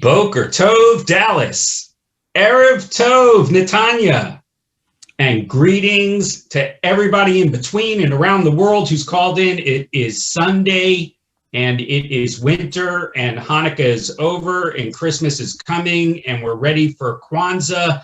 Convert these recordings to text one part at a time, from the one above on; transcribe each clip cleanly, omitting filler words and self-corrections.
Boker Tov, Dallas. Erev Tov, Netanya. And greetings to everybody in between and around the world who's called in. It is Sunday, and it is winter, and Hanukkah is over, and Christmas is coming, and we're ready for Kwanzaa.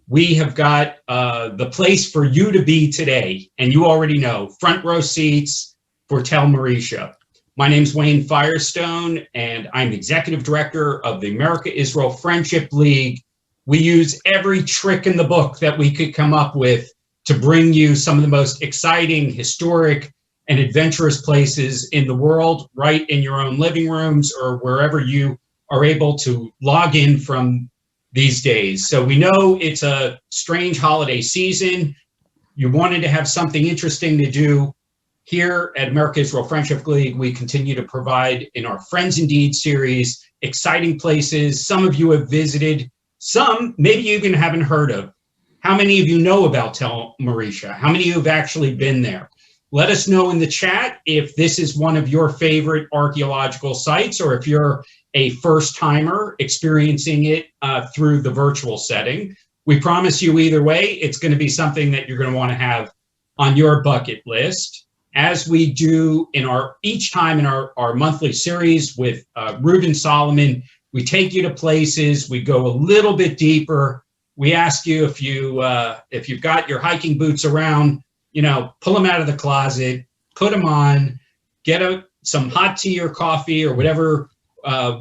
We have got the place for you to be today, and you already know, front row seats for Tel Maresha. My name's Wayne Firestone, and I'm the Executive Director of the America-Israel Friendship League. We use every trick in the book that we could come up with to bring you some of the most exciting, historic, and adventurous places in the world, right in your own living rooms or wherever you are able to log in from these days. So we know it's a strange holiday season. You wanted to have something interesting to do. Here at America-Israel Friendship League, we continue to provide in our Friends Indeed series, exciting places. Some of you have visited, some maybe you even haven't heard of. How many of you know about Tel Maresha? How many of you have actually been there? Let us know in the chat if this is one of your favorite archaeological sites or if you're a first-timer experiencing it through the virtual setting. We promise you either way, it's going to be something that you're going to want to have on your bucket list. As we do in each time in our monthly series with Reuven Solomon, we take you to places, we go a little bit deeper. We ask you if you've got your hiking boots around, pull them out of the closet, put them on, get some hot tea or coffee or whatever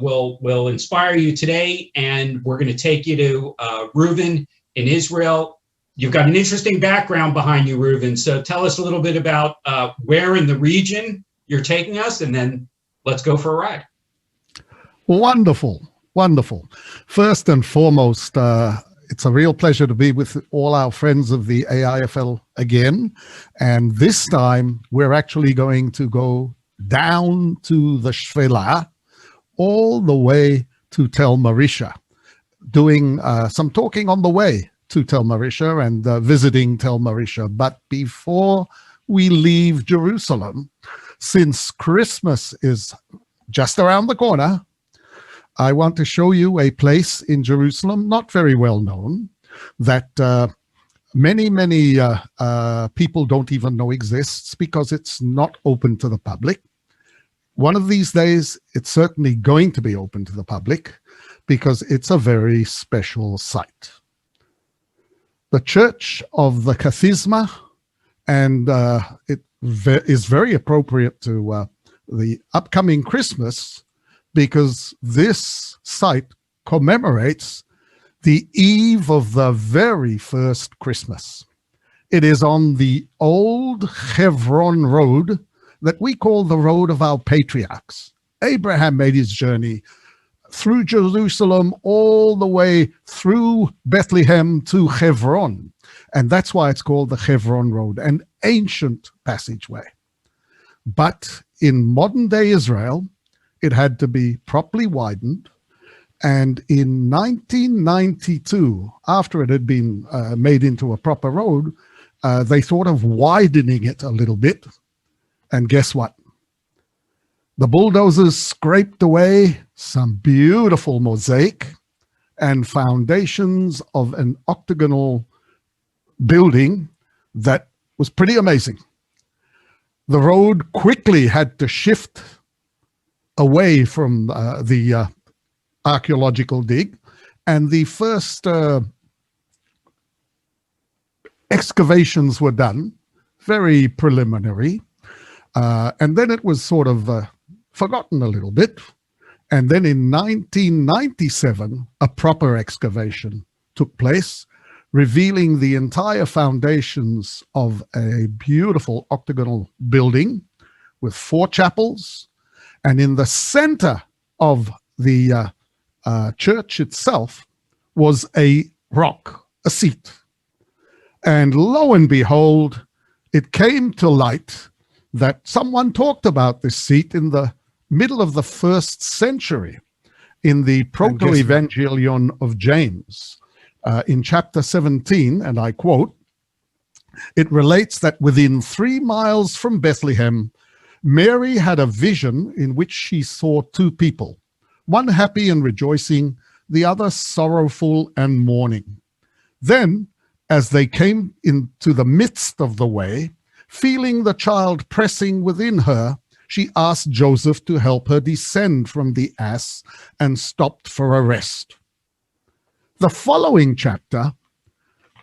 will inspire you today. And we're going to take you to Reuven in Israel. You've got an interesting background behind you, Reuven. So tell us a little bit about where in the region you're taking us, and then let's go for a ride. Wonderful, wonderful. First and foremost, it's a real pleasure to be with all our friends of the AIFL again. And this time, we're actually going to go down to the Shephelah, all the way to Tel Maresha, doing some talking on the way to Tel Maresha and visiting Tel Maresha. But before we leave Jerusalem, since Christmas is just around the corner, I want to show you a place in Jerusalem, not very well known, that many people don't even know exists because it's not open to the public. One of these days, it's certainly going to be open to the public because it's a very special site. The Church of the Cathisma, and it is very appropriate to the upcoming Christmas because this site commemorates the eve of the very first Christmas. It is on the old Hebron road that we call the road of our patriarchs. Abraham made his journey through Jerusalem all the way through Bethlehem to Hebron. And that's why it's called the Hebron Road, an ancient passageway. But in modern day Israel, it had to be properly widened. And in 1992, after it had been made into a proper road, they thought of widening it a little bit. And guess what? The bulldozers scraped away some beautiful mosaic and foundations of an octagonal building that was pretty amazing. The road quickly had to shift away from the archaeological dig, and the first excavations were done, very preliminary, and then it was sort of forgotten a little bit. And then in 1997, a proper excavation took place, revealing the entire foundations of a beautiful octagonal building with 4 chapels. And in the center of the church itself was a rock, a seat. And lo and behold, it came to light that someone talked about this seat in the middle of the 1st century in the Proto-Evangelion of James. In chapter 17, and I quote, it relates that within 3 miles from Bethlehem, Mary had a vision in which she saw 2 people, one happy and rejoicing, the other sorrowful and mourning. Then, as they came into the midst of the way, feeling the child pressing within her, she asked Joseph to help her descend from the ass and stopped for a rest. The following chapter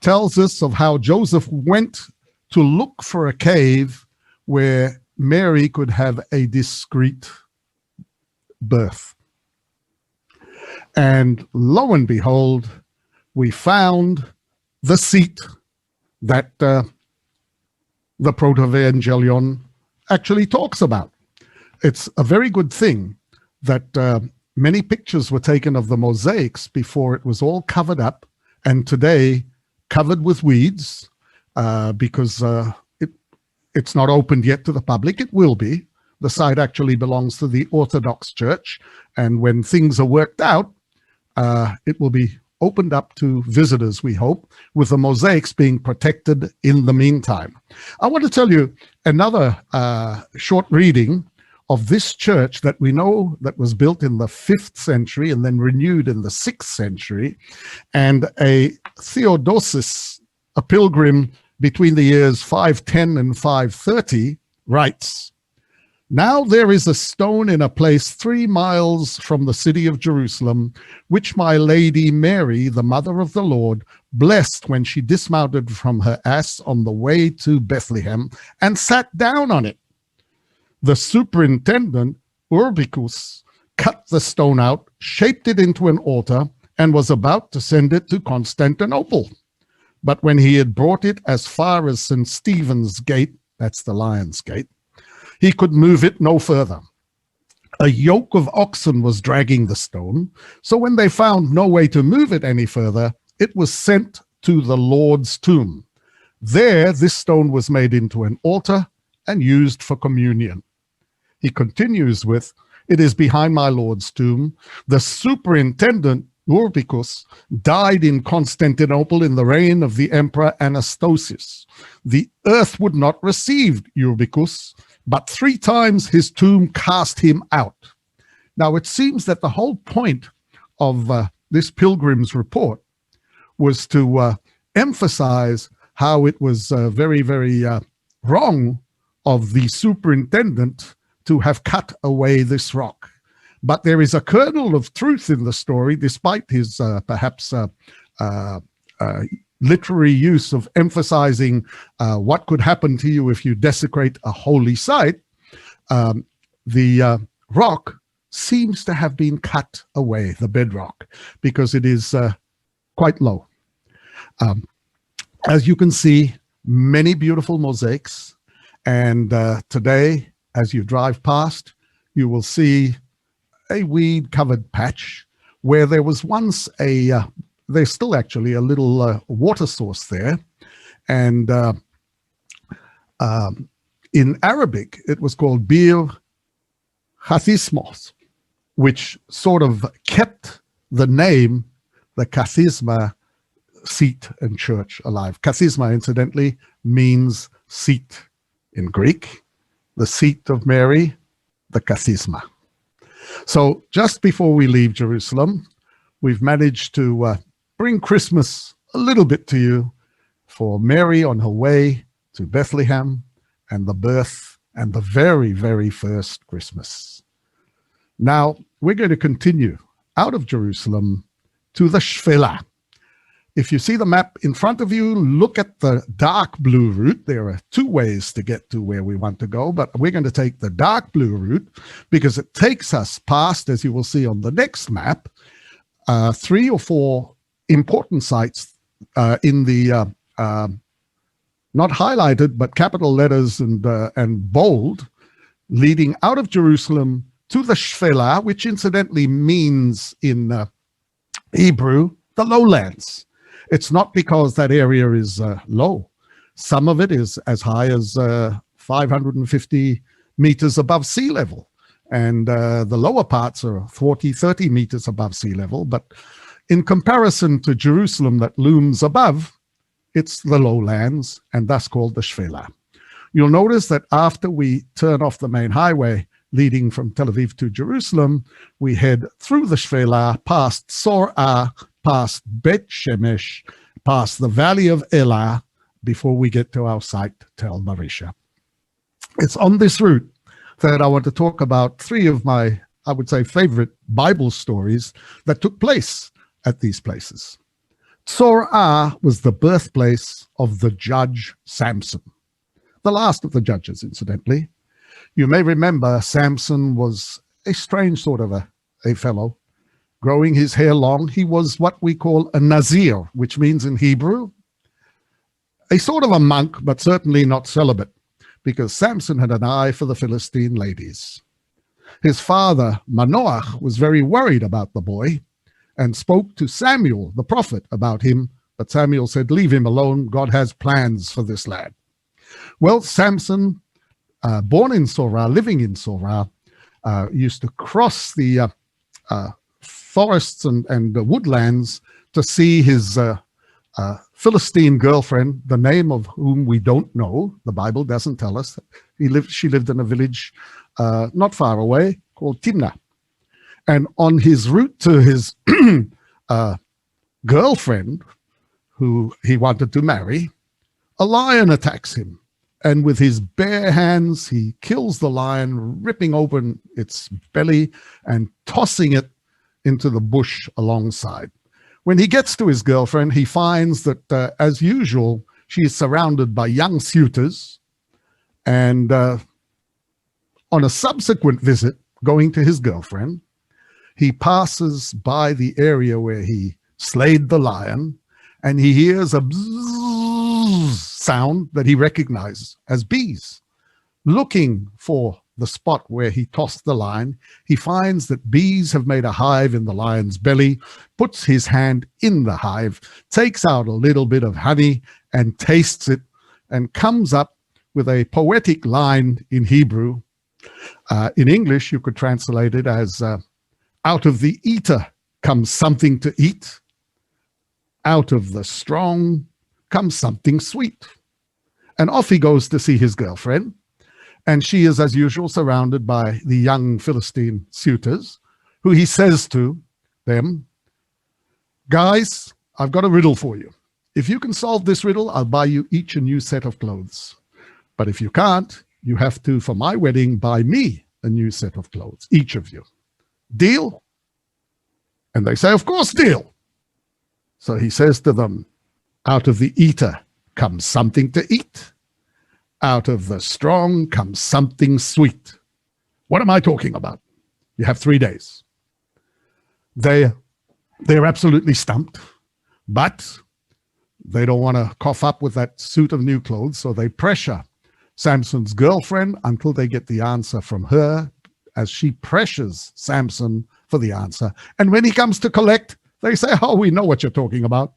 tells us of how Joseph went to look for a cave where Mary could have a discreet birth. And lo and behold, we found the seat that the Proto-Evangelion actually talks about. It's a very good thing that many pictures were taken of the mosaics before it was all covered up, and today covered with weeds because it's not opened yet to the public. It will be. The site actually belongs to the Orthodox Church, and when things are worked out, it will be opened up to visitors, we hope, with the mosaics being protected in the meantime. I want to tell you another short reading of this church that we know that was built in the 5th century and then renewed in the 6th century. And a Theodosius, a pilgrim between the years 510 and 530, writes, "Now there is a stone in a place 3 miles from the city of Jerusalem, which my Lady Mary, the mother of the Lord, blessed when she dismounted from her ass on the way to Bethlehem and sat down on it. The superintendent, Urbicus, cut the stone out, shaped it into an altar, and was about to send it to Constantinople. But when he had brought it as far as St. Stephen's Gate," that's the Lion's Gate, "he could move it no further. A yoke of oxen was dragging the stone, so when they found no way to move it any further, it was sent to the Lord's tomb. There this stone was made into an altar and used for communion." He continues with, "It is behind my Lord's tomb. The superintendent, Urbicus, died in Constantinople in the reign of the Emperor Anastasius. The earth would not receive Urbicus, but 3 times his tomb cast him out." Now, it seems that the whole point of this pilgrim's report was to emphasize how it was very, very wrong of the superintendent to have cut away this rock. But there is a kernel of truth in the story, despite his perhaps literary use of emphasizing what could happen to you if you desecrate a holy site. The rock seems to have been cut away, the bedrock, because it is quite low. As you can see, many beautiful mosaics, and today, as you drive past, you will see a weed-covered patch where there was once there's still actually a little water source there. And in Arabic, it was called Bir Cathismos, which sort of kept the name, the Cathisma seat and church alive. Cathisma, incidentally, means seat in Greek. The seat of Mary, the Cathisma. So just before we leave Jerusalem, we've managed to bring Christmas a little bit to you for Mary on her way to Bethlehem and the birth and the very, very first Christmas. Now, we're going to continue out of Jerusalem to the Shephelah. If you see the map in front of you, look at the dark blue route. There are 2 ways to get to where we want to go, but we're going to take the dark blue route because it takes us past, as you will see on the next map, 3 or 4 important sites in the, not highlighted, but capital letters and bold, leading out of Jerusalem to the Shephelah, which incidentally means in Hebrew, the lowlands. It's not because that area is low. Some of it is as high as 550 meters above sea level. And the lower parts are 40, 30 meters above sea level. But in comparison to Jerusalem that looms above, it's the lowlands, and that's called the Shephelah. You'll notice that after we turn off the main highway, leading from Tel Aviv to Jerusalem, we head through the Shephelah, past Tzor-Ah, past Bet Shemesh, past the valley of Elah, before we get to our site, Tel Maresha. It's on this route that I want to talk about three of my, I would say, favorite Bible stories that took place at these places. Tzor-Ah was the birthplace of the judge Samson, the last of the judges, incidentally. You may remember Samson was a strange sort of a fellow, growing his hair long. He was what we call a Nazir, which means in Hebrew, a sort of a monk, but certainly not celibate, because Samson had an eye for the Philistine ladies. His father, Manoah, was very worried about the boy and spoke to Samuel, the prophet, about him. But Samuel said, "Leave him alone. God has plans for this lad." Well, Samson, born in Tzor-Ah, living in Tzor-Ah, used to cross the forests and the woodlands to see his Philistine girlfriend, the name of whom we don't know. The Bible doesn't tell us. She lived in a village not far away called Timnah. And on his route to his girlfriend, who he wanted to marry, a lion attacks him. And with his bare hands, he kills the lion, ripping open its belly and tossing it into the bush alongside. When he gets to his girlfriend, he finds that, as usual, she is surrounded by young suitors. And on a subsequent visit, going to his girlfriend, he passes by the area where he slayed the lion, and he hears a bzzz sound that he recognizes as bees. Looking for the spot where he tossed the lion, he finds that bees have made a hive in the lion's belly, puts his hand in the hive, takes out a little bit of honey and tastes it, and comes up with a poetic line in Hebrew. In English, you could translate it as, out of the eater comes something to eat. Out of the strong comes something sweet. And off he goes to see his girlfriend. And she is, as usual, surrounded by the young Philistine suitors, who he says to them, "Guys, I've got a riddle for you. If you can solve this riddle, I'll buy you each a new set of clothes. But if you can't, you have to, for my wedding, buy me a new set of clothes, each of you. Deal?" And they say, "Of course, deal." So he says to them, "Out of the eater comes something to eat. Out of the strong comes something sweet." What am I talking about? You have 3 days. They're absolutely stumped, but they don't want to cough up with that suit of new clothes, so they pressure Samson's girlfriend until they get the answer from her, as she pressures Samson for the answer. And when he comes to collect, they say, "Oh, we know what you're talking about.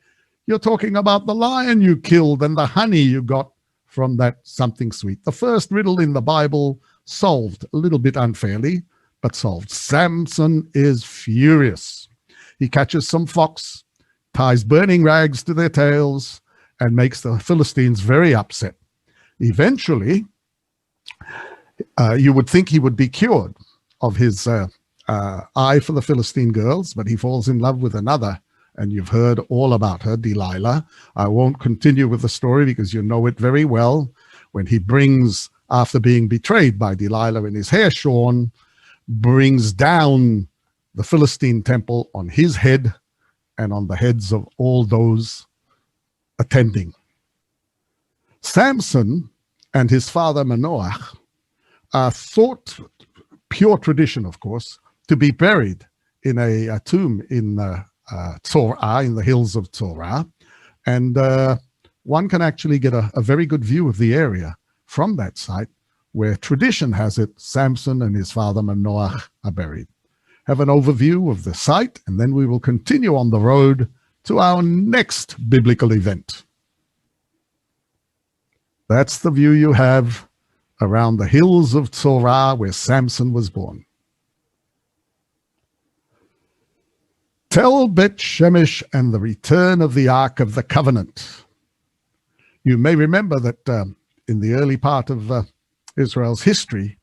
You're talking about the lion you killed and the honey you got from that something sweet." The first riddle in the Bible solved, a little bit unfairly, but solved. Samson is furious. He catches some fox, ties burning rags to their tails, and makes the Philistines very upset. Eventually, you would think he would be cured of his eye for the Philistine girls, but he falls in love with another. And you've heard all about her, Delilah. I won't continue with the story because you know it very well. When he brings, after being betrayed by Delilah and his hair shorn, brings down the Philistine temple on his head and on the heads of all those attending. Samson and his father Manoah are thought, pure tradition of course, to be buried in a tomb in Tzor-Ah, in the hills of Tzor-Ah. And one can actually get a very good view of the area from that site, where tradition has it Samson and his father Manoah are buried. Have an overview of the site, and then we will continue on the road to our next biblical event. That's the view you have around the hills of Tzor-Ah, where Samson was born. Tel Bet Shemesh and the return of the Ark of the Covenant. You may remember that in the early part of Israel's history,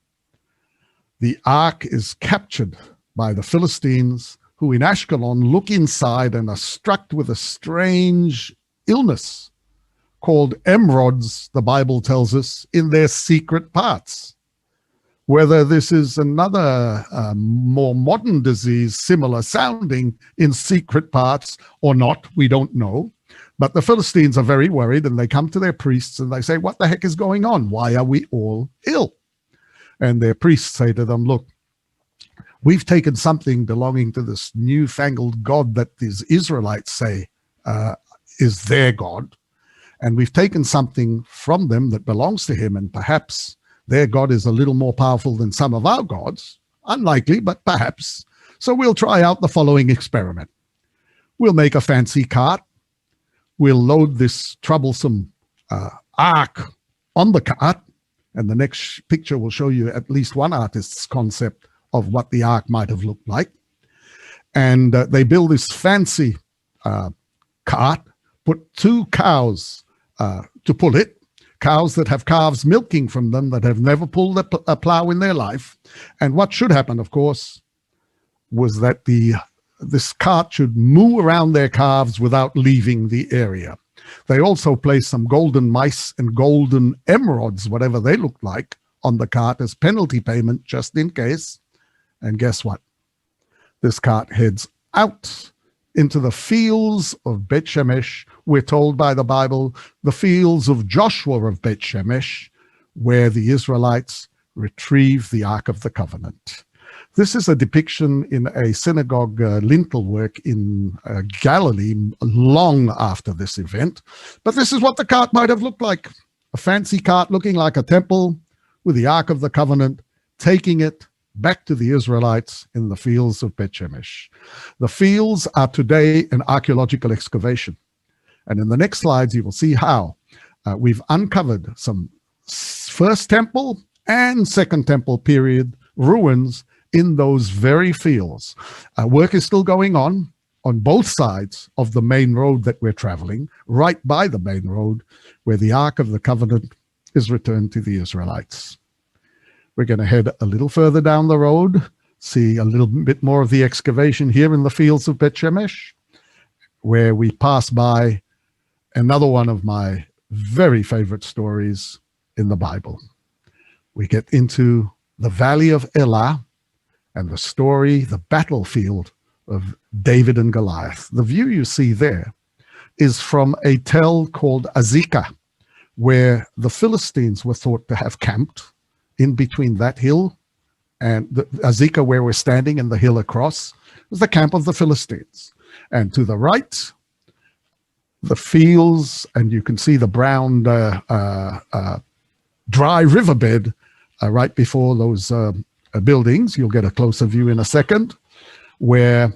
The ark is captured by the Philistines, who in Ashkelon look inside and are struck with a strange illness called emerods, the Bible tells us, in their secret parts. Whether this is another more modern disease, similar sounding in secret parts or not, we don't know. But the Philistines are very worried, and they come to their priests and they say, what the heck is going on? Why are we all ill? And their priests say to them, look, we've taken something belonging to this newfangled God that these Israelites say is their God. And we've taken something from them that belongs to him, and perhaps their God is a little more powerful than some of our gods. Unlikely, but perhaps. So we'll try out the following experiment. We'll make a fancy cart. We'll load this troublesome ark on the cart. And the next picture will show you at least one artist's concept of what the ark might have looked like. And they build this fancy cart, put 2 cows to pull it, cows that have calves milking from them that have never pulled a plow in their life. And what should happen, of course, was that this cart should moo around their calves without leaving the area. They also placed some golden mice and golden emerods, whatever they looked like, on the cart as penalty payment just in case. And guess what? This cart heads out into the fields of Bet Shemesh. We're told by the Bible, the fields of Joshua of Bet Shemesh, where the Israelites retrieve the Ark of the Covenant. This is a depiction in a synagogue lintel work in Galilee long after this event. But this is what the cart might have looked like. A fancy cart looking like a temple with the Ark of the Covenant, taking it back to the Israelites in the fields of Bet Shemesh. The fields are today an archeological excavation. And in the next slides, you will see how we've uncovered some First Temple and Second Temple period ruins in those very fields. Work is still going on both sides of the main road that we're traveling, right by the main road where the Ark of the Covenant is returned to the Israelites. We're going to head a little further down the road, see a little bit more of the excavation here in the fields of Bet Shemesh, where we pass by another one of my very favorite stories in the Bible. We get into the valley of Elah and the story, the battlefield of David and Goliath. The view you see there is from a tell called Azekah, where the Philistines were thought to have camped in between that hill and the Azekah, where we're standing, and the hill across was the camp of the Philistines. And to the right, the fields, and you can see the brown dry riverbed right before those buildings. You'll get a closer view in a second, where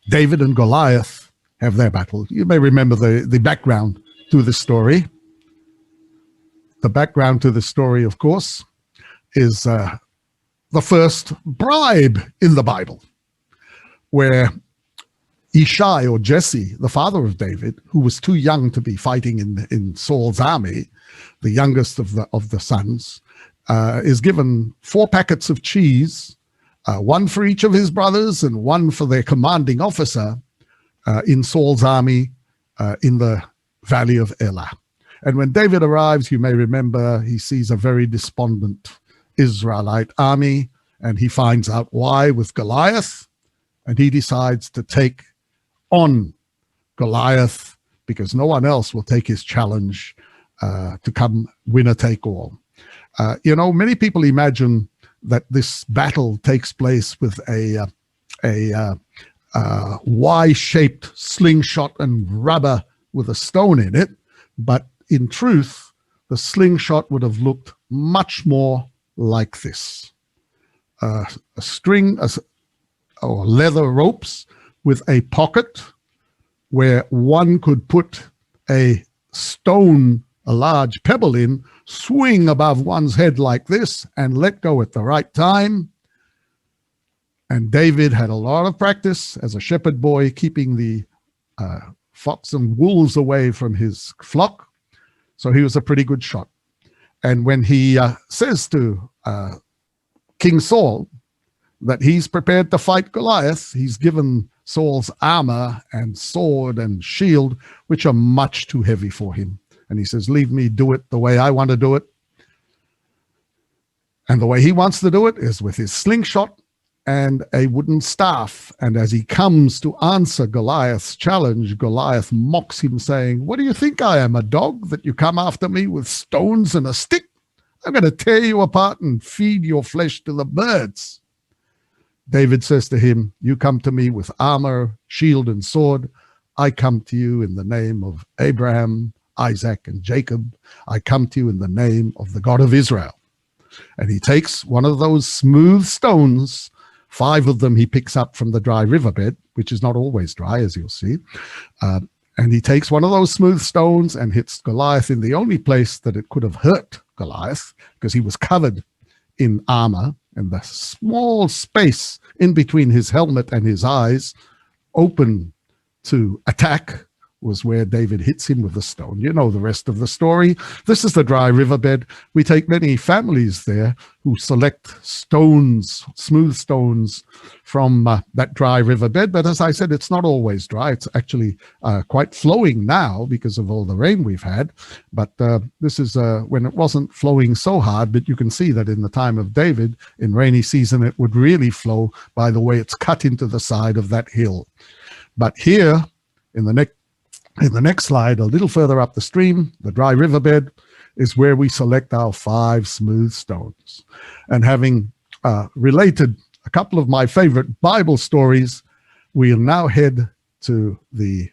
David and Goliath have their battle. You may remember the background to the story. The background to the story, of course, is the first bribe in the Bible, where Ishai, or Jesse, the father of David, who was too young to be fighting in Saul's army, the youngest of the sons, is given 4 packets of cheese, one for each of his brothers and one for their commanding officer in Saul's army in the valley of Elah. And when David arrives, you may remember, he sees a very despondent Israelite army, and he finds out why with Goliath, and he decides to take on Goliath because no one else will take his challenge to come winner take all. Many people imagine that this battle takes place with a Y-shaped slingshot and rubber with a stone in it, but in truth, the slingshot would have looked much more like this. A string or leather ropes with a pocket where one could put a stone, a large pebble in, swing above one's head like this, and let go at the right time. And David had a lot of practice as a shepherd boy, keeping the fox and wolves away from his flock. So he was a pretty good shot. And when he says to King Saul that he's prepared to fight Goliath. He's given Saul's armor and sword and shield, which are much too heavy for him. And he says, leave me do it the way I want to do it. And the way he wants to do it is with his slingshot and a wooden staff. And as he comes to answer Goliath's challenge, Goliath mocks him, saying, what do you think I am, a dog, that you come after me with stones and a stick? I'm going to tear you apart and feed your flesh to the birds. David says to him, you come to me with armor, shield, and sword. I come to you in the name of Abraham, Isaac, and Jacob. I come to you in the name of the God of Israel. And he takes one of those smooth stones, 5 of them he picks up from the dry riverbed, which is not always dry, as you'll see. And he takes one of those smooth stones and hits Goliath in the only place that it could have hurt Goliath, because he was covered in armor, and the small space in between his helmet and his eyes open to attack was where David hits him with a stone. You know the rest of the story. This is the dry riverbed. We take many families there who select stones, smooth stones from that dry riverbed. But as I said, it's not always dry. It's actually quite flowing now because of all the rain we've had. But this is when it wasn't flowing so hard. But you can see that in the time of David, in rainy season, it would really flow by the way it's cut into the side of that hill. But here in the next slide, a little further up the stream, the dry riverbed is where we select our 5 smooth stones. And having related a couple of my favorite Bible stories, we'll now head to the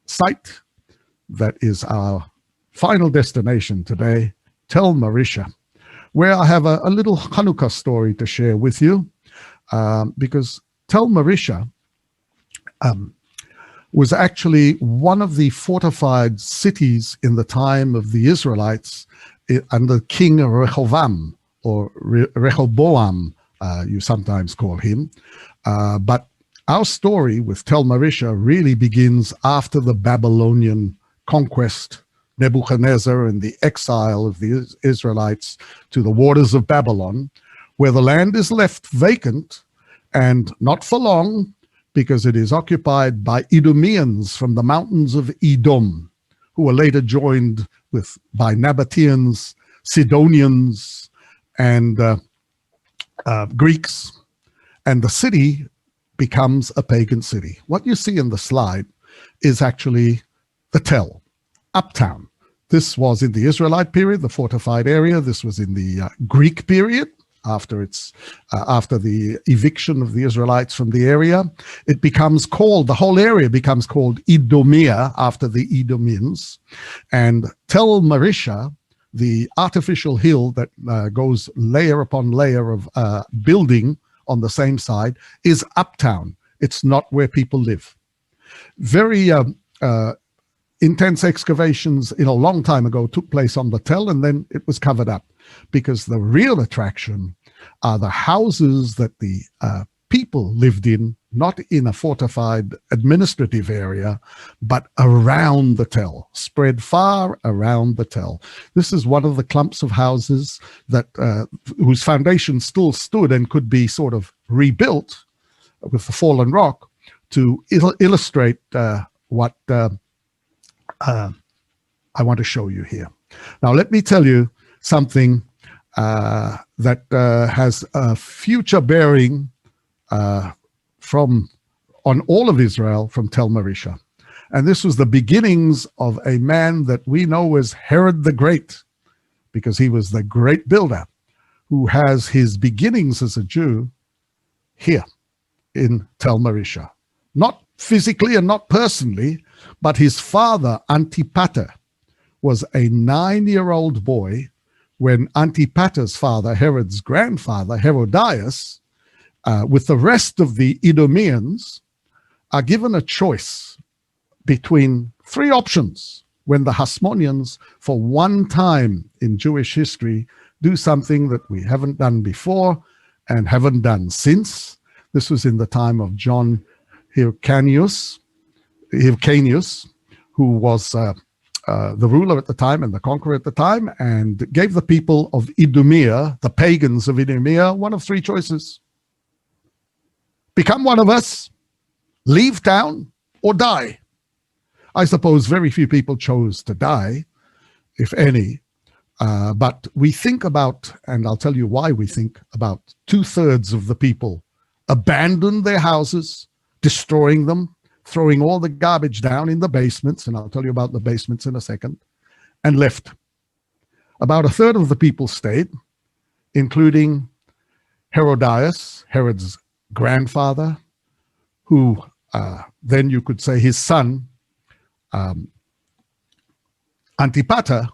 site that is our final destination today, Tel Maresha, where I have a little Hanukkah story to share with you, because Tel Maresha was actually one of the fortified cities in the time of the Israelites under King Rehoboam, or Rehoboam, you sometimes call him. But our story with Tel Maresha really begins after the Babylonian conquest, Nebuchadnezzar and the exile of the Israelites to the waters of Babylon, where the land is left vacant, and not for long, because it is occupied by Idumeans from the mountains of Edom, who were later joined by Nabateans, Sidonians, and Greeks. And the city becomes a pagan city. What you see in the slide is actually the Tel, uptown. This was in the Israelite period, the fortified area. This was in the Greek period, after the eviction of the Israelites from the area. It becomes called, the whole area becomes called Edomia, after the Edomians. And Tel Maresha, the artificial hill that goes layer upon layer of building on the same side, is uptown. It's not where people live. Very intense excavations in a long time ago took place on the Tel, and then it was covered up, because the real attraction are the houses that the people lived in, not in a fortified administrative area, but around the Tel, spread far around the Tel. This is one of the clumps of houses that whose foundation still stood and could be sort of rebuilt with the fallen rock to illustrate what I want to show you here. Now, let me tell you something that has a future bearing on all of Israel from Tel Maresha. And this was the beginnings of a man that we know as Herod the Great, because he was the great builder, who has his beginnings as a Jew here in Tel Maresha. Not physically and not personally, but his father, Antipater, was a 9-year-old boy when Antipater's father, Herod's grandfather, Herodias, with the rest of the Idumeans, are given a choice between 3 options when the Hasmoneans, for one time in Jewish history, do something that we haven't done before and haven't done since. This was in the time of John Hyrcanus, who was the ruler at the time and the conqueror at the time, and gave the people of Idumea, the pagans of Idumea, one of three choices. Become one of us, leave town, or die. I suppose very few people chose to die, if any, but we think about, and I'll tell you why we think, about 2/3 of the people abandoned their houses, destroying them, throwing all the garbage down in the basements, and I'll tell you about the basements in a second, and left. About 1/3 of the people stayed, including Herodias, Herod's grandfather, who then you could say his son, Antipater,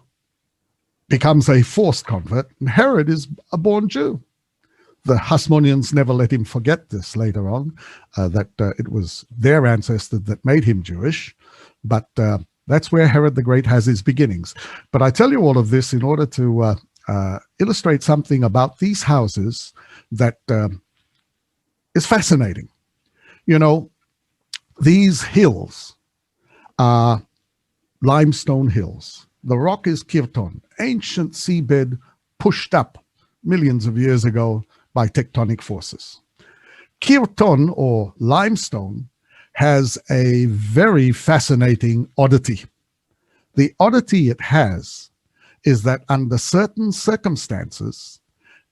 becomes a forced convert, and Herod is a born Jew. The Hasmoneans never let him forget this later on, that it was their ancestor that made him Jewish, but that's where Herod the Great has his beginnings. But I tell you all of this in order to illustrate something about these houses that is fascinating. You know, these hills are limestone hills. The rock is Kirton, ancient seabed pushed up millions of years ago by tectonic forces. Kirton, or limestone, has a very fascinating oddity. The oddity it has is that under certain circumstances,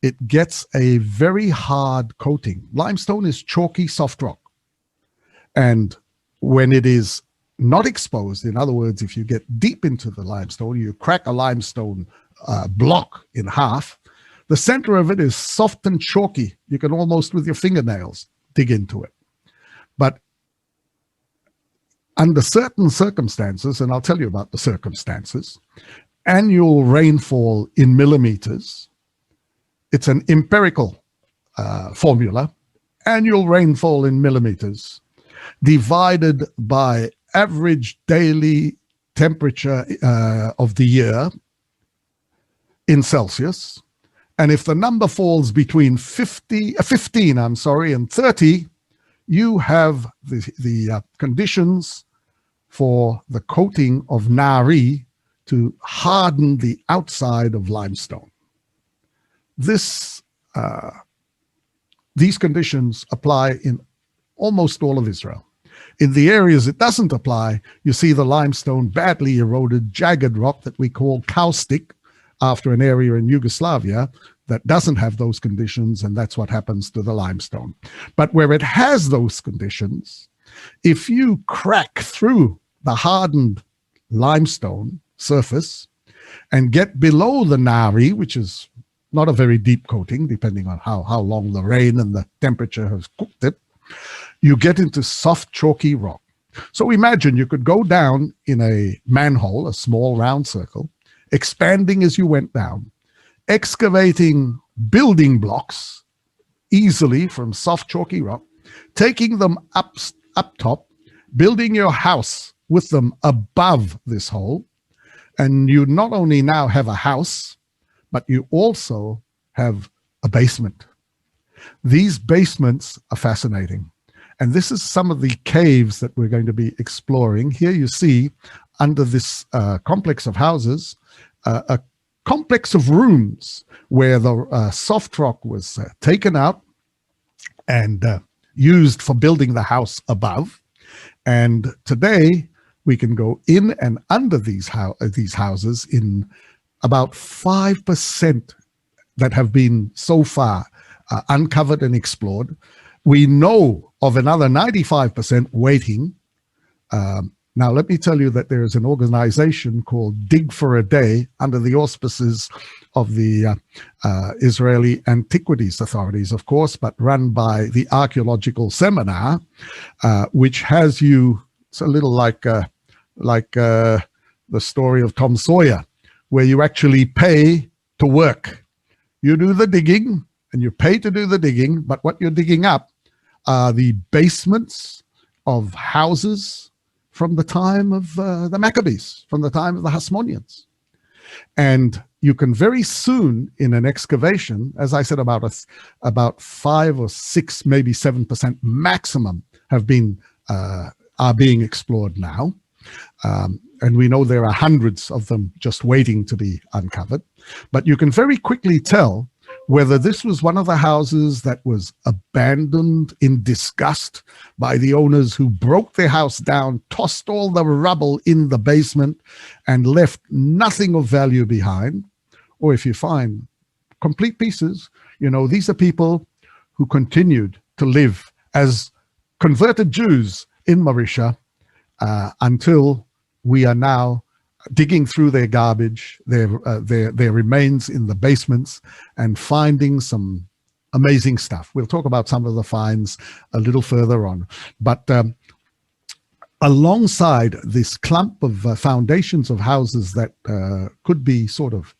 it gets a very hard coating. Limestone is chalky, soft rock. And when it is not exposed, in other words, if you get deep into the limestone, you crack a limestone block in half, the center of it is soft and chalky. You can almost, with your fingernails, dig into it. But under certain circumstances, and I'll tell you about the circumstances, annual rainfall in millimeters, it's an empirical formula, annual rainfall in millimeters, divided by average daily temperature of the year in Celsius. And if the number falls between 15 and 30, you have the conditions for the coating of Nari to harden the outside of limestone. These conditions apply in almost all of Israel. In the areas it doesn't apply, you see the limestone, badly eroded, jagged rock that we call kaustic, after an area in Yugoslavia that doesn't have those conditions, and that's what happens to the limestone. But where it has those conditions, if you crack through the hardened limestone surface and get below the Nari, which is not a very deep coating, depending on how long the rain and the temperature has cooked it, you get into soft, chalky rock. So imagine you could go down in a manhole, a small round circle, expanding as you went down, excavating building blocks easily from soft, chalky rock, taking them up top, building your house with them above this hole, and you not only now have a house, but you also have a basement. These basements are fascinating. And this is some of the caves that we're going to be exploring. Here you see, under this complex of houses, a complex of rooms where the soft rock was taken out and used for building the house above. And today we can go in and under these houses in about 5% that have been so far uncovered and explored. We know of another 95% waiting. Now, let me tell you that there is an organization called Dig for a Day under the auspices of the Israeli Antiquities Authorities, of course, but run by the Archeological Seminar, which has you, it's a little like the story of Tom Sawyer, where you actually pay to work. You do the digging and you pay to do the digging, but what you're digging up are the basements of houses from the time of the Maccabees, from the time of the Hasmoneans. And you can very soon, in an excavation, as I said, about 5 or 6, maybe 7% maximum are being explored now. And we know there are hundreds of them just waiting to be uncovered. But you can very quickly tell whether this was one of the houses that was abandoned in disgust by the owners who broke their house down, tossed all the rubble in the basement, and left nothing of value behind. Or if you find complete pieces, you know, these are people who continued to live as converted Jews in Marisha until we are now digging through their garbage, their remains in the basements, and finding some amazing stuff. We'll talk about some of the finds a little further on. But alongside this clump of foundations of houses that could be sort of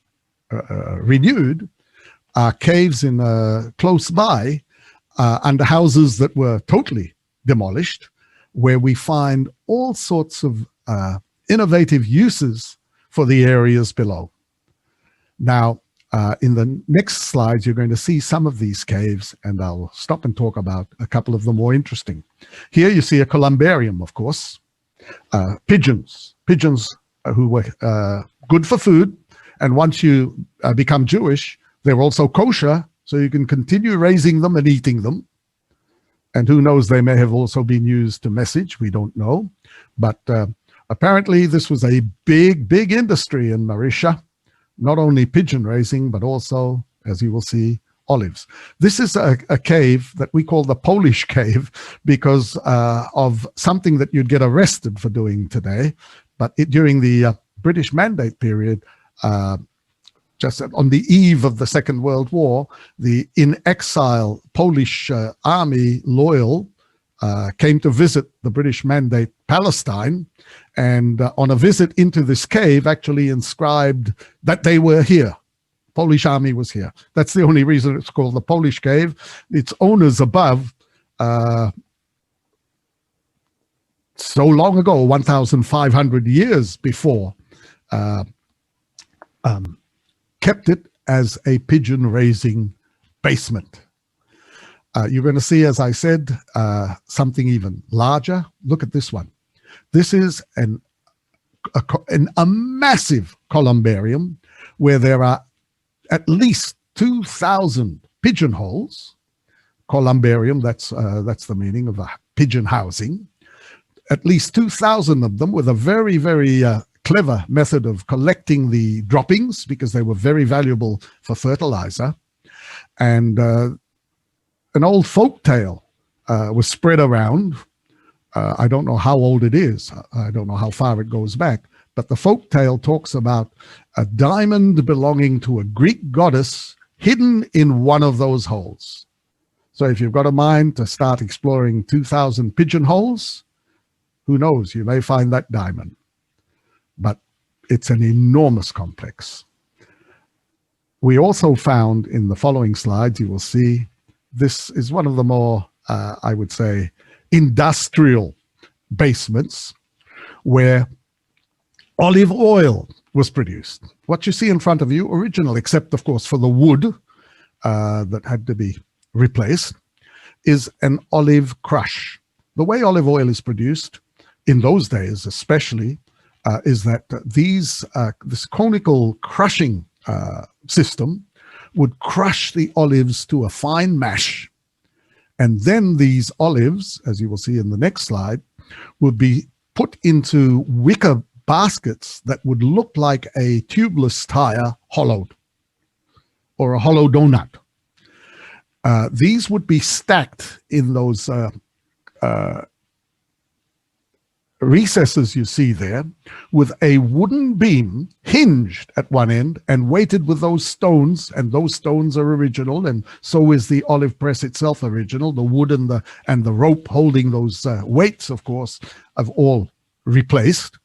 renewed are caves in close by under houses that were totally demolished, where we find all sorts of innovative uses for the areas below. Now, in the next slides, you're going to see some of these caves, and I'll stop and talk about a couple of the more interesting. Here you see a columbarium, of course. Pigeons who were good for food, and once you become Jewish, they're also kosher, so you can continue raising them and eating them. And who knows, they may have also been used to message, we don't know. But apparently this was a big industry in Marisha, not only pigeon raising, but also, as you will see, olives. This is a cave that we call the Polish cave because of something that you'd get arrested for doing today. But during the British Mandate period, just on the eve of the Second World War, the in-exile Polish army, loyal, came to visit the British Mandate Palestine, and on a visit into this cave actually inscribed that they were here. Polish army was here. That's the only reason it's called the Polish cave. Its owners above, so long ago, 1,500 years before, kept it as a pigeon raising basement. You're going to see, as I said, something even larger. Look at this one. This is a massive columbarium where there are at least 2,000 pigeonholes. Columbarium, that's the meaning of a pigeon housing. At least 2,000 of them with a very clever method of collecting the droppings because they were very valuable for fertilizer. And an old folk tale was spread around. I don't know how old it is. I don't know how far it goes back. But the folk tale talks about a diamond belonging to a Greek goddess hidden in one of those holes. So if you've got a mind to start exploring 2,000 pigeonholes, who knows, you may find that diamond. But it's an enormous complex. We also found in the following slides, you will see, this is one of the more, I would say, industrial basements where olive oil was produced. What you see in front of you, original, except of course for the wood that had to be replaced, is an olive crush. The way olive oil is produced, in those days especially, is that this conical crushing system would crush the olives to a fine mash. And then these olives, as you will see in the next slide, would be put into wicker baskets that would look like a tubeless tire hollowed, or a hollow donut. These would be stacked in those recesses you see there, with a wooden beam hinged at one end and weighted with those stones, and those stones are original, and so is the olive press itself original. The wood and the rope holding those weights, of course, have all replaced.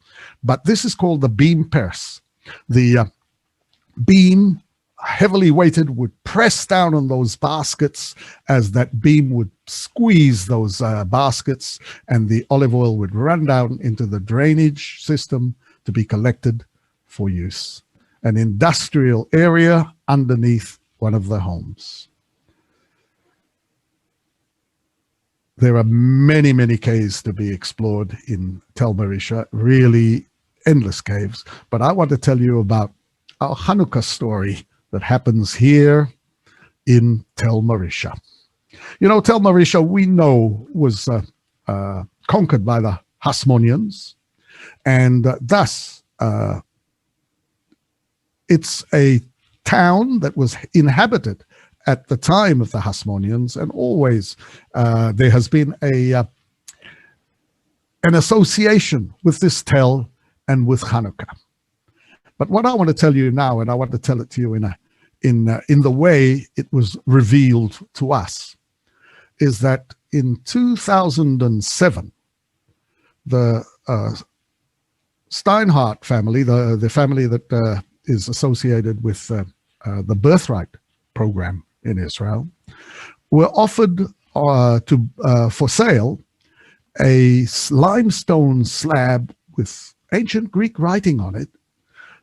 But this is called the beam press. The beam, heavily weighted, would press down on those baskets as that beam would squeeze those baskets, and the olive oil would run down into the drainage system to be collected for use. An industrial area underneath one of the homes. There are many, many caves to be explored in Tel Maresha, really endless caves. But I want to tell you about our Hanukkah story that happens here in Tel Maresha. You know, Tel Maresha, we know, was conquered by the Hasmoneans, and thus it's a town that was inhabited at the time of the Hasmoneans, and always there has been an association with this Tel and with Hanukkah. But what I want to tell you now, and I want to tell it to you in the way it was revealed to us, is that in 2007, the Steinhardt family, the family that is associated with the birthright program in Israel, were offered for sale a limestone slab with ancient Greek writing on it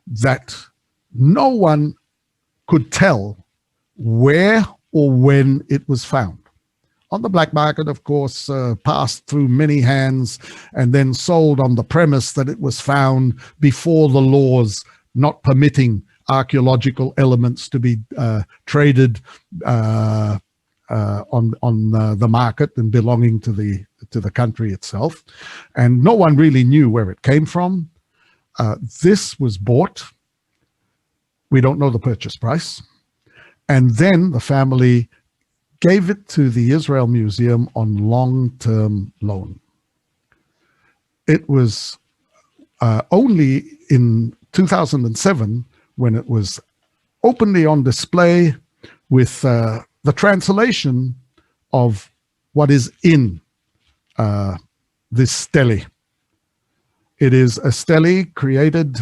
that no one could tell where or when it was found. On the black market, of course, passed through many hands and then sold on the premise that it was found before the laws not permitting archaeological elements to be traded on the market and belonging to the country itself. And no one really knew where it came from. This was bought. We don't know the purchase price. And then the family gave it to the Israel Museum on long-term loan. It was only in 2007 when it was openly on display with the translation of what is in this stele. It is a stele created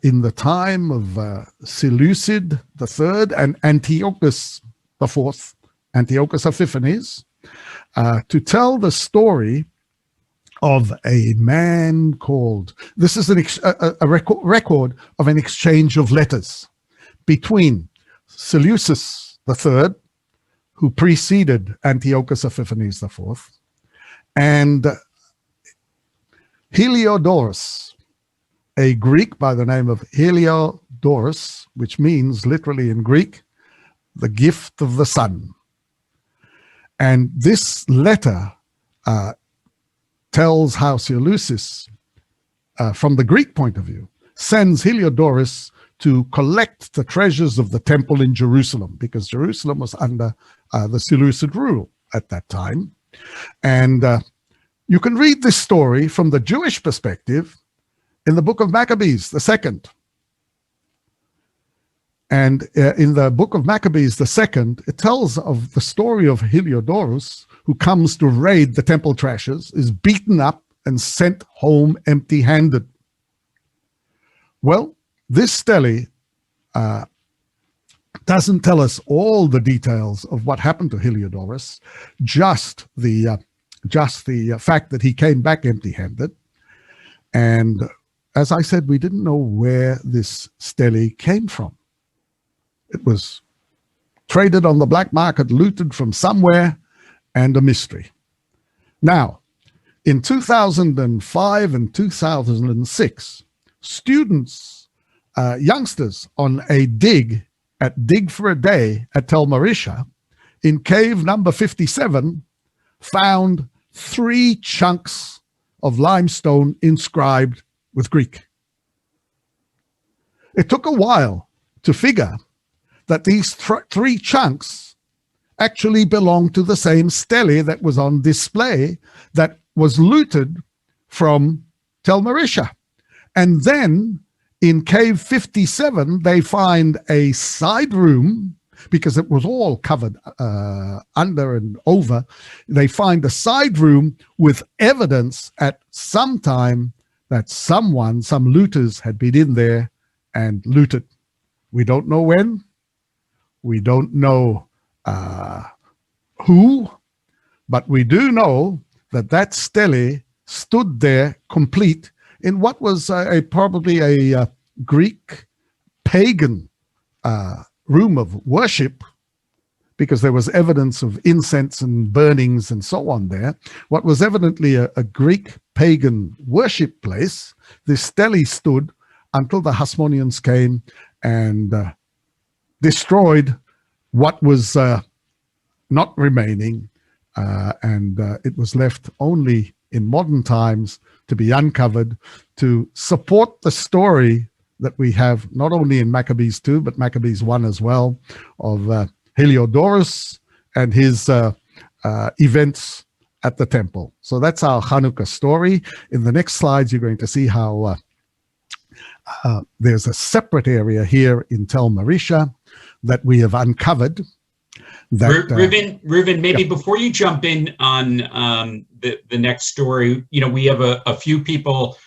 in the time of Seleucid III and Antiochus IV, Antiochus Epiphanes, to tell the story of a man called, this is a record of an exchange of letters between Seleucus III, who preceded Antiochus Epiphanes IV, and Heliodorus, a Greek by the name of Heliodorus, which means literally in Greek, the gift of the sun. And this letter tells how Seleucus, from the Greek point of view, sends Heliodorus to collect the treasures of the temple in Jerusalem, because Jerusalem was under the Seleucid rule at that time. And you can read this story from the Jewish perspective in the book of Maccabees, the second. And in the book of Maccabees, the second, it tells of the story of Heliodorus, who comes to raid the temple treasures, is beaten up and sent home empty-handed. Well, this stele doesn't tell us all the details of what happened to Heliodorus, just the fact that he came back empty-handed. And as I said, we didn't know where this stele came from. It was traded on the black market, looted from somewhere, and a mystery. Now, in 2005 and 2006, students, youngsters on a dig for a day at Tel Maresha, in cave number 57, found 3 chunks of limestone inscribed with Greek. It took a while to figure that these 3 chunks actually belonged to the same stele that was on display that was looted from Tel Maresha. And then in cave 57, they find a side room, because it was all covered under and over. They find a side room with evidence at some time that some looters had been in there and looted. We don't know when. We don't know who, but we do know that stele stood there complete in what was probably a Greek pagan room of worship, because there was evidence of incense and burnings and so on there. What was evidently a Greek pagan worship place, this stele stood until the Hasmoneans came and destroyed what was not remaining, and it was left only in modern times to be uncovered to support the story that we have not only in Maccabees 2, but Maccabees 1 as well, of Heliodorus and his events at the temple. So that's our Hanukkah story. In the next slides, you're going to see how there's a separate area here in Tel Maresha that we have uncovered. That, Reuven, maybe before you jump in on the next story, we have a few people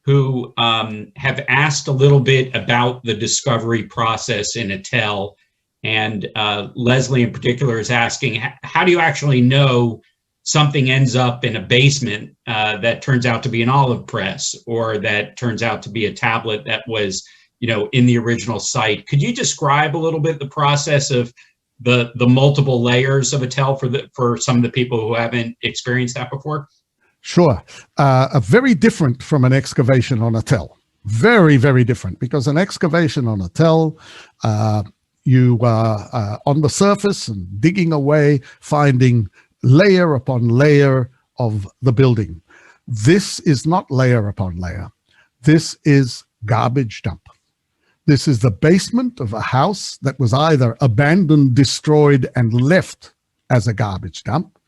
who have asked a little bit about the discovery process in a tell, and Leslie in particular is asking, how do you actually know something ends up in a basement that turns out to be an olive press, or that turns out to be a tablet that was, in the original site? Could you describe a little bit the process of the multiple layers of a tell for some of the people who haven't experienced that before? Sure. Very different from an excavation on a tell. Very, very different, because an excavation on a tell, you are on the surface and digging away, finding layer upon layer of the building. This is not layer upon layer. This is garbage dump. This is the basement of a house that was either abandoned, destroyed, and left as a garbage dump,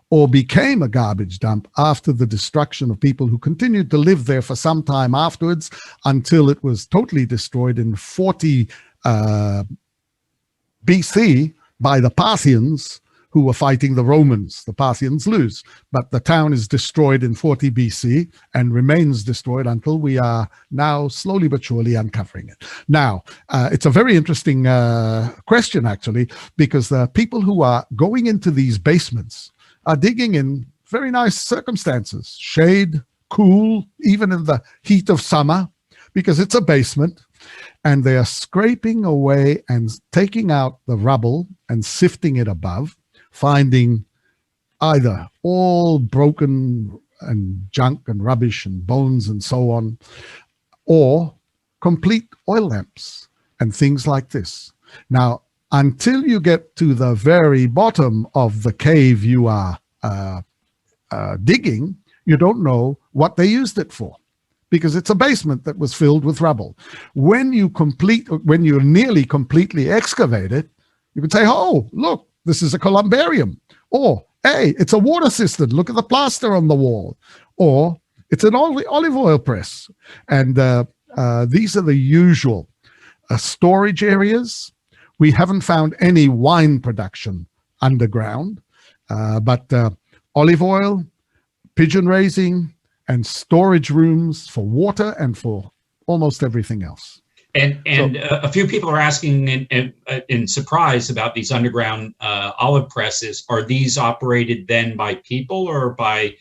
or became a garbage dump after the destruction of people who continued to live there for some time afterwards, until it was totally destroyed in 40 BC by the Parthians, who were fighting the Romans. The Parthians lose, but the town is destroyed in 40 BC and remains destroyed until we are now slowly but surely uncovering it. Now, it's a very interesting question, actually, because the people who are going into these basements are digging in very nice circumstances, shade, cool, even in the heat of summer, because it's a basement, and they are scraping away and taking out the rubble and sifting it above, finding either all broken and junk and rubbish and bones and so on, or complete oil lamps and things like this. Now, until you get to the very bottom of the cave you are digging, you don't know what they used it for, because it's a basement that was filled with rubble. When you nearly completely excavate it, you can say, oh, look, this is a columbarium. Or, hey, it's a water cistern. Look at the plaster on the wall. Or it's an olive oil press. And these are the usual storage areas. We haven't found any wine production underground, but olive oil, pigeon raising, and storage rooms for water and for almost everything else. And a few people are asking in surprise about these underground olive presses. Are these operated then by people or by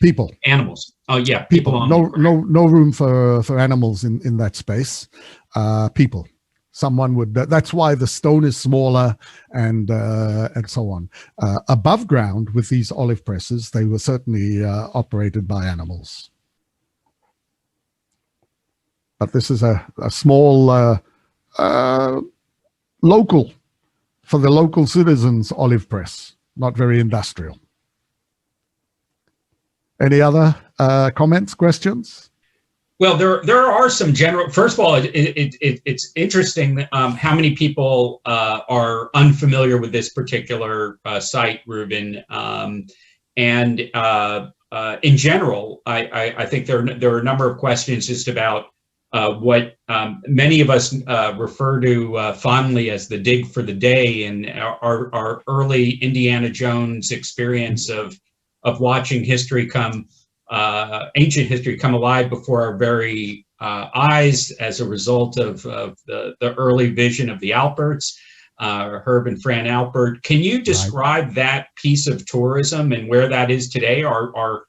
animals? Oh yeah, people. No room for animals in that space. People. Someone would. That's why the stone is smaller and so on. Above ground with these olive presses, they were certainly operated by animals. But this is a small local, for the local citizens, olive press, not very industrial. Any other comments, questions? Well, there are some general. First of all, it's interesting how many people are unfamiliar with this particular site, Reuven. And in general, I think there are a number of questions just about what many of us refer to fondly as the dig for the day, and our early Indiana Jones experience of watching history ancient history come alive before our very eyes as a result of the early vision of the Alperts, Herb and Fran Alpert. Can you describe that piece of tourism and where that is today? Or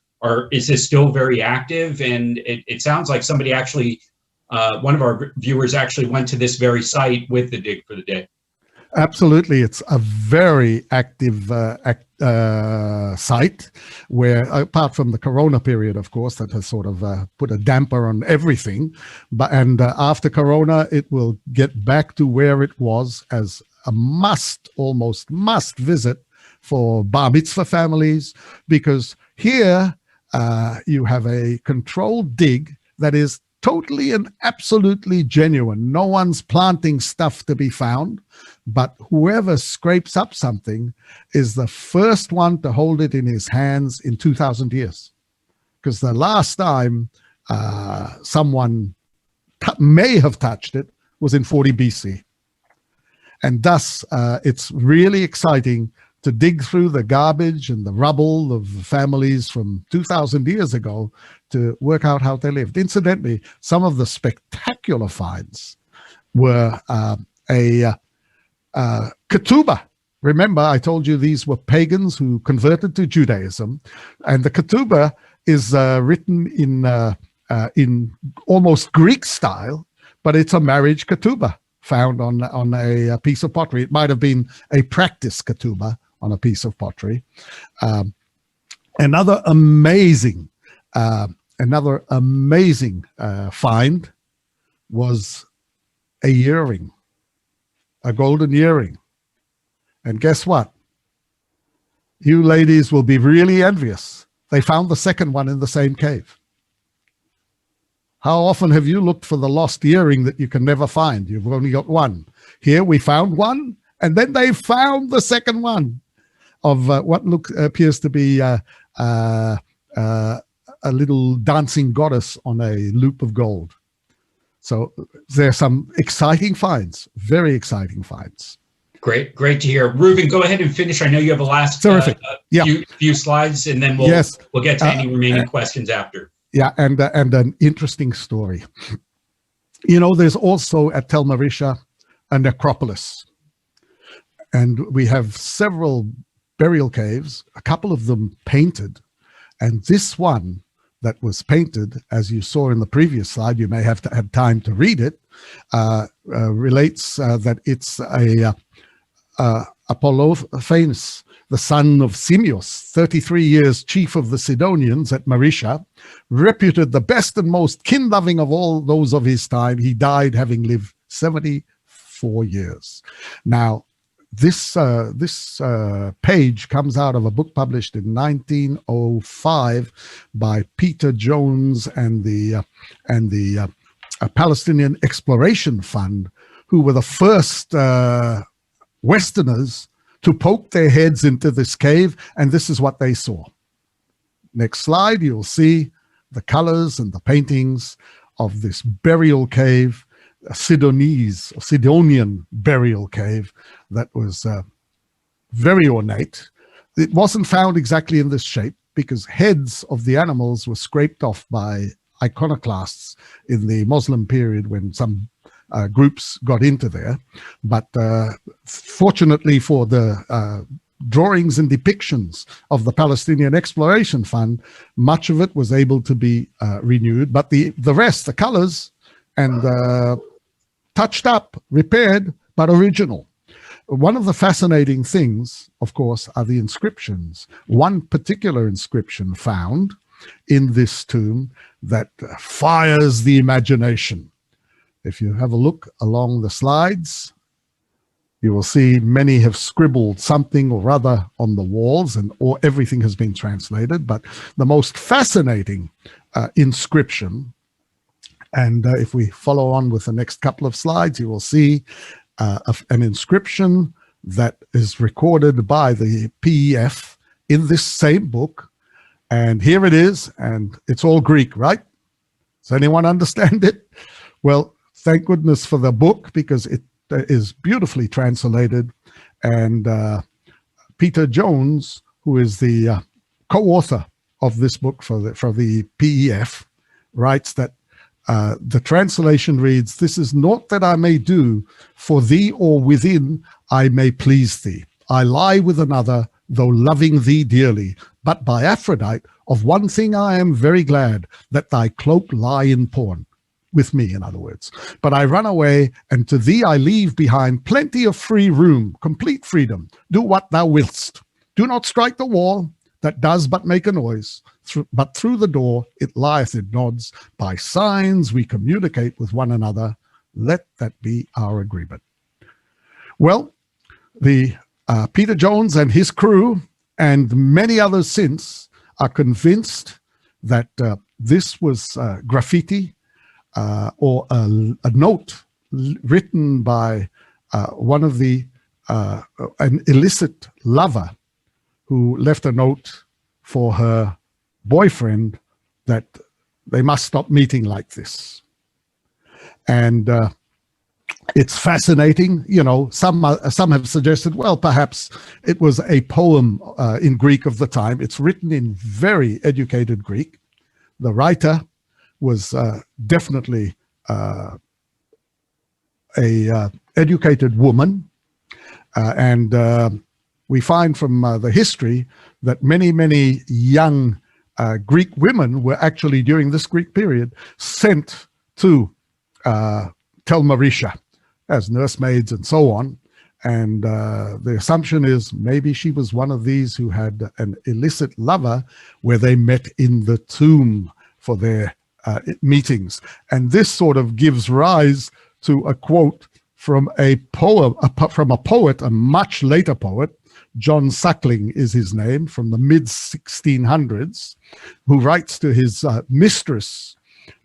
is this still very active? And it sounds like somebody actually, one of our viewers actually went to this very site with the dig for the day. Absolutely. It's a very active site where, apart from the Corona period, of course, that has sort of put a damper on everything. And after Corona, it will get back to where it was as a almost must visit for bar mitzvah families, because here you have a controlled dig that is totally and absolutely genuine. No one's planting stuff to be found, but whoever scrapes up something is the first one to hold it in his hands in 2,000 years. Because the last time someone may have touched it was in 40 BC. And thus, it's really exciting to dig through the garbage and the rubble of families from 2,000 years ago to work out how they lived. Incidentally, some of the spectacular finds were a ketubah. Remember, I told you these were pagans who converted to Judaism, and the ketubah is written in almost Greek style, but it's a marriage ketubah found on a piece of pottery. It might have been a practice ketubah on a piece of pottery. Another amazing find was a earring, a golden earring. And guess what? You ladies will be really envious. They found the second one in the same cave. How often have you looked for the lost earring that you can never find? You've only got one. Here we found one, and then they found the second one of what appears to be a little dancing goddess on a loop of gold. So there's some exciting finds, very exciting finds. Great to hear. Reuven, go ahead and finish. I know you have a last few slides, and then we'll get to any remaining questions after. Yeah, and an interesting story. You know, there's also at Tel Maresha a necropolis, and we have several burial caves, a couple of them painted, and this one that was painted, as you saw in the previous slide, you may have had time to read it, relates that it's Apollophanes, the son of Simios, 33 years chief of the Sidonians at Maresha, reputed the best and most kin-loving of all those of his time. He died having lived 74 years. Now, this page comes out of a book published in 1905 by Peter Jones and the Palestinian Exploration Fund, who were the first Westerners to poke their heads into this cave, and this is what they saw. Next slide, you'll see the colors and the paintings of this burial cave, a Sidonian burial cave that was very ornate. It wasn't found exactly in this shape because heads of the animals were scraped off by iconoclasts in the Muslim period when some groups got into there. But fortunately for the drawings and depictions of the Palestinian Exploration Fund, much of it was able to be renewed, but the rest, the colors, and touched up, repaired, but original. One of the fascinating things, of course, are the inscriptions. One particular inscription found in this tomb that fires the imagination. If you have a look along the slides, you will see many have scribbled something or other on the walls, or everything has been translated. But the most fascinating inscription, and if we follow on with the next couple of slides, you will see an inscription that is recorded by the PEF in this same book. And here it is, and it's all Greek, right? Does anyone understand it? Well, thank goodness for the book, because it is beautifully translated. And Peter Jones, who is the co-author of this book for the PEF, writes that the translation reads, "This is naught that I may do for thee, or within I may please thee. I lie with another, though loving thee dearly. But by Aphrodite, of one thing I am very glad, that thy cloak lie in pawn." with me, in other words. But I run away, and to thee I leave behind plenty of free room, complete freedom. Do what thou willst. Do not strike the wall, that does but make a noise. But through the door it lieth, it nods. By signs we communicate with one another. Let that be our agreement. Well, the Peter Jones and his crew, and many others since, are convinced that this was graffiti or a note written by one of an illicit lover who left a note for her boyfriend that they must stop meeting like this. And it's fascinating. You know, some have suggested, well, perhaps it was a poem in Greek of the time. It's written in very educated Greek. The writer was definitely a educated woman, and we find from the history that many young Greek women were actually, during this Greek period, sent to Tel Maresha as nursemaids and so on. And the assumption is maybe she was one of these who had an illicit lover where they met in the tomb for their meetings. And this sort of gives rise to a quote from a poem, from a poet, a much later poet. John Suckling is his name, from the mid-1600s, who writes to his mistress,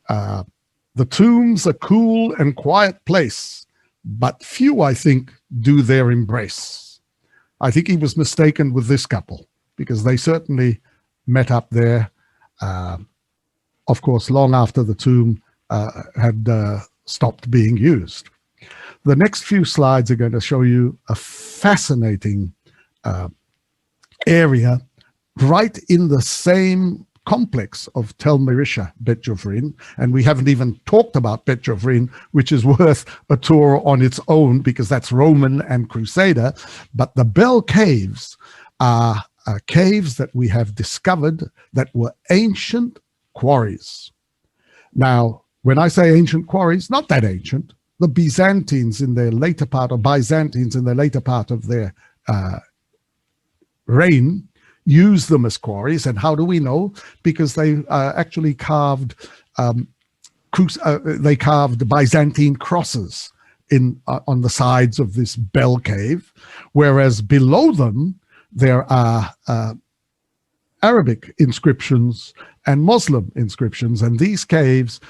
"The tomb's a cool and quiet place, but few, I think, do their embrace." I think he was mistaken with this couple, because they certainly met up there, of course, long after the tomb had stopped being used. The next few slides are going to show you a fascinating area right in the same complex of Tel Maresha, Bet Guvrin, and we haven't even talked about Bet Guvrin, which is worth a tour on its own because that's Roman and Crusader. But the Bell Caves are caves that we have discovered that were ancient quarries. Now, when I say ancient quarries, not that ancient. The Byzantines in their later part, or Byzantines in the later part of their reign, used them as quarries. And how do we know? Because they actually carved Byzantine crosses on the sides of this bell cave, whereas below them there are Arabic inscriptions and Muslim inscriptions, and these quarries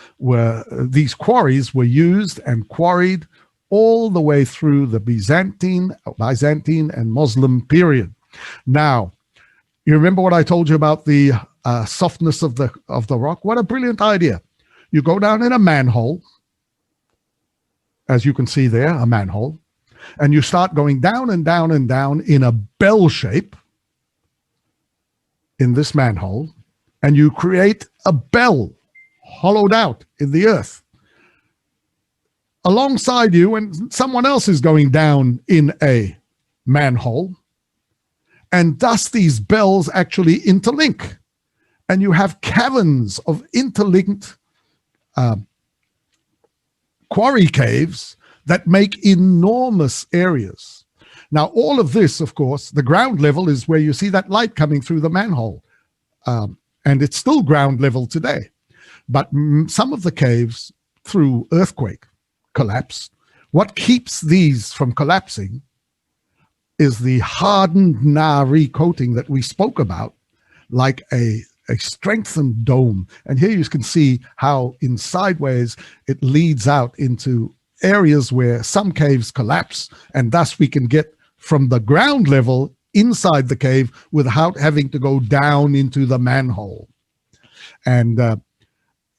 were used and quarried all the way through the Byzantine and Muslim period. Now, you remember what I told you about the softness of the rock? What a brilliant idea. You go down in a manhole, as you can see there, a manhole, and you start going down and down and down in a bell shape in this manhole, and you create a bell hollowed out in the earth. Alongside you, and someone else is going down in a manhole, and thus these bells actually interlink, and you have caverns of interlinked quarry caves that make enormous areas. Now, all of this, of course, the ground level is where you see that light coming through the manhole, and it's still ground level today. But some of the caves, through earthquake, collapsed. What keeps these from collapsing is the hardened Nari coating that we spoke about, like a strengthened dome. And here you can see how in sideways it leads out into areas where some caves collapse, and thus we can get from the ground level inside the cave without having to go down into the manhole. And,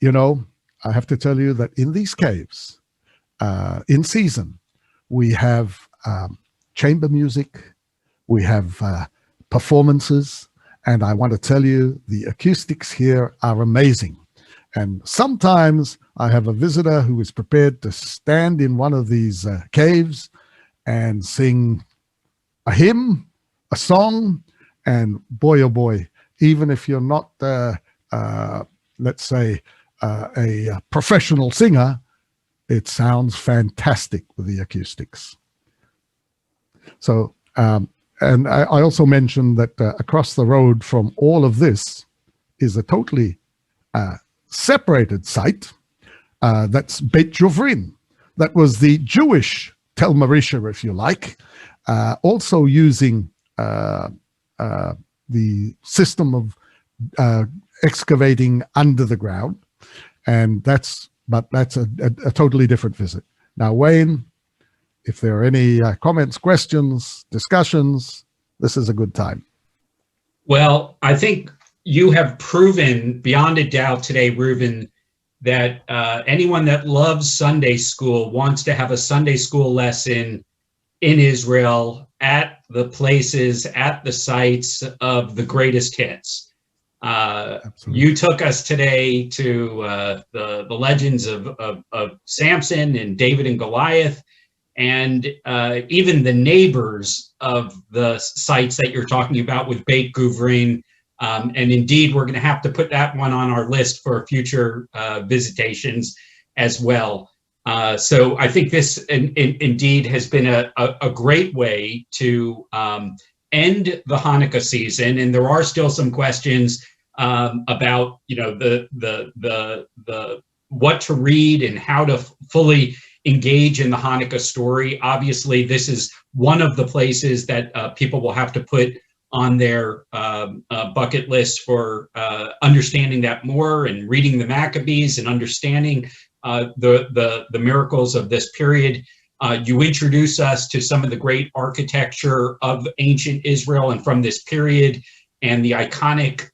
you know, I have to tell you that in these caves, in season, we have chamber music, we have performances, and I want to tell you the acoustics here are amazing. And sometimes I have a visitor who is prepared to stand in one of these caves and sing a hymn, a song, and boy, oh boy, even if you're not, let's say, a professional singer, it sounds fantastic with the acoustics. So, and I also mentioned that across the road from all of this is a totally separated site. That's Bet Guvrin. That was the Jewish Tel Maresha, if you like, also using the system of excavating under the ground. And that's a totally different visit. Now, Wayne, if there are any comments, questions, discussions, this is a good time. Well, I think you have proven beyond a doubt today, Reuven, that anyone that loves Sunday school wants to have a Sunday school lesson in Israel at the places, at the sites of the greatest hits. You took us today to the legends of Samson and David and Goliath, and even the neighbors of the sites that you're talking about with Bet Guvrin. And indeed, we're going to have to put that one on our list for future visitations as well. So I think this indeed has been a great way to end the Hanukkah season. And there are still some questions about, you know, the what to read and how to fully engage in the Hanukkah story. Obviously, this is one of the places that people will have to put on their bucket list for understanding that more and reading the Maccabees and understanding the miracles of this period. You introduce us to some of the great architecture of ancient Israel and from this period, and the iconic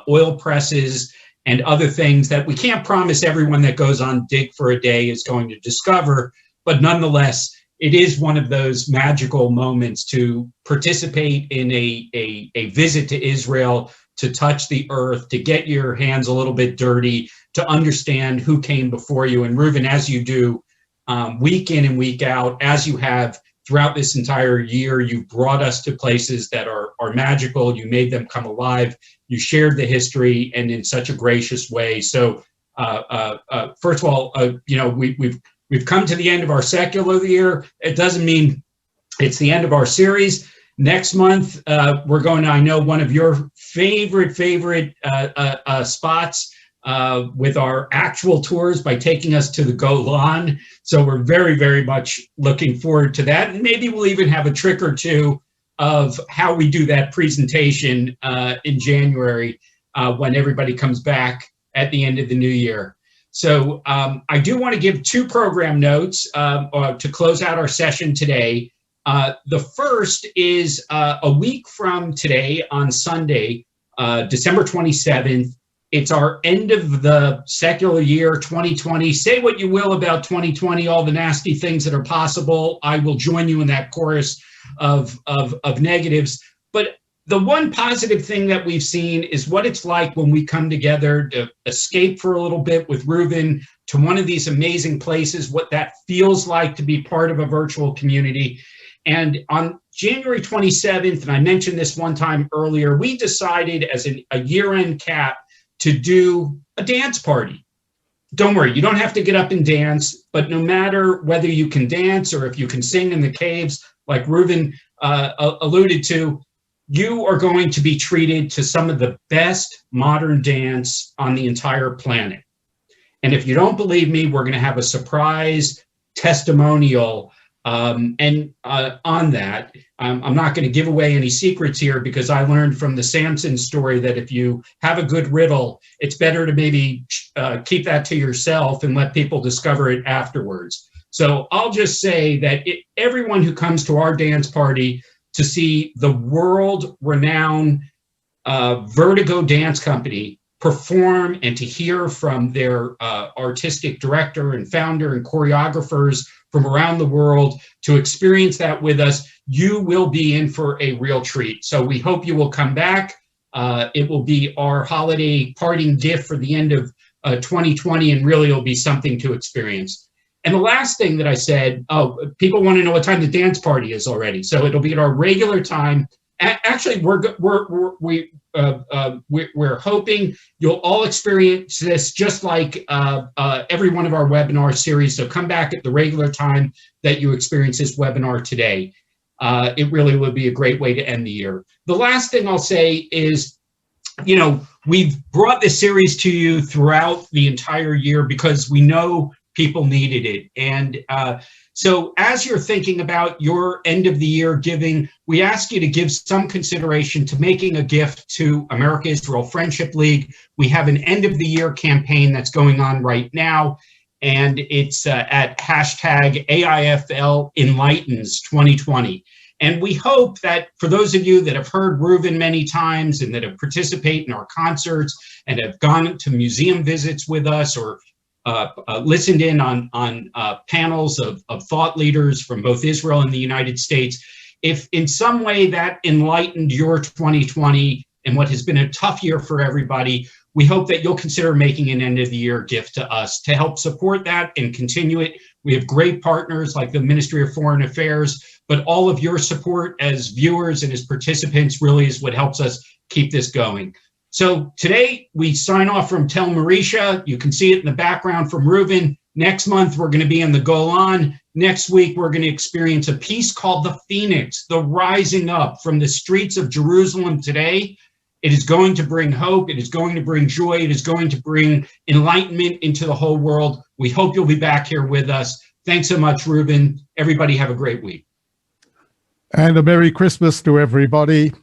oil presses and other things that we can't promise everyone that goes on Dig for a Day is going to discover, but nonetheless, it is one of those magical moments to participate in a visit to Israel, to touch the earth, to get your hands a little bit dirty, to understand who came before you. And Reuven, as you do week in and week out, as you have throughout this entire year, you've brought us to places that are magical. You made them come alive. You shared the history, and in such a gracious way. So first of all, you know, we've come to the end of our secular year. It doesn't mean it's the end of our series. Next month, we're going to, I know, one of your favorite spots with our actual tours by taking us to the Golan. So we're very, very much looking forward to that. And maybe we'll even have a trick or two of how we do that presentation in January when everybody comes back at the end of the new year. So I do want to give two program notes to close out our session today. The first is a week from today on Sunday, December 27th. It's our end of the secular year 2020. Say what you will about 2020, all the nasty things that are possible. I will join you in that chorus of negatives. But the one positive thing that we've seen is what it's like when we come together to escape for a little bit with Reuven to one of these amazing places, what that feels like to be part of a virtual community. And on January 27th, and I mentioned this one time earlier, we decided as a year-end cap to do a dance party. Don't worry, you don't have to get up and dance, but no matter whether you can dance or if you can sing in the caves, like Reuven alluded to, you are going to be treated to some of the best modern dance on the entire planet. And if you don't believe me, we're going to have a surprise testimonial on that. I'm not going to give away any secrets here because I learned from the Samson story that if you have a good riddle, it's better to maybe keep that to yourself and let people discover it afterwards. So I'll just say that everyone who comes to our dance party to see the world-renowned Vertigo Dance Company perform and to hear from their artistic director and founder and choreographers from around the world, to experience that with us, you will be in for a real treat. So we hope you will come back. It will be our holiday parting gift for the end of 2020, and really it'll be something to experience. And the last thing that I said, people want to know what time the dance party is already. So it'll be at our regular time, Actually, we're hoping you'll all experience this just like every one of our webinar series. So come back at the regular time that you experience this webinar today. It really would be a great way to end the year. The last thing I'll say is, we've brought this series to you throughout the entire year because we know people needed it. And so as you're thinking about your end of the year giving, we ask you to give some consideration to making a gift to America-Israel Friendship League. We have an end of the year campaign that's going on right now, and it's at hashtag AIFL Enlightens 2020. And we hope that for those of you that have heard Reuven many times and that have participated in our concerts and have gone to museum visits with us or listened in on panels of thought leaders from both Israel and the United States, if in some way that enlightened your 2020 and what has been a tough year for everybody, we hope that you'll consider making an end of the year gift to us to help support that and continue it. We have great partners like the Ministry of Foreign Affairs, but all of your support as viewers and as participants really is what helps us keep this going. So today we sign off from Tel Maresha. You can see it in the background from Reuven. Next month, we're going to be in the Golan. Next week, we're going to experience a piece called The Phoenix, the rising up from the streets of Jerusalem today. It is going to bring hope. It is going to bring joy. It is going to bring enlightenment into the whole world. We hope you'll be back here with us. Thanks so much, Reuven. Everybody have a great week. And a Merry Christmas to everybody.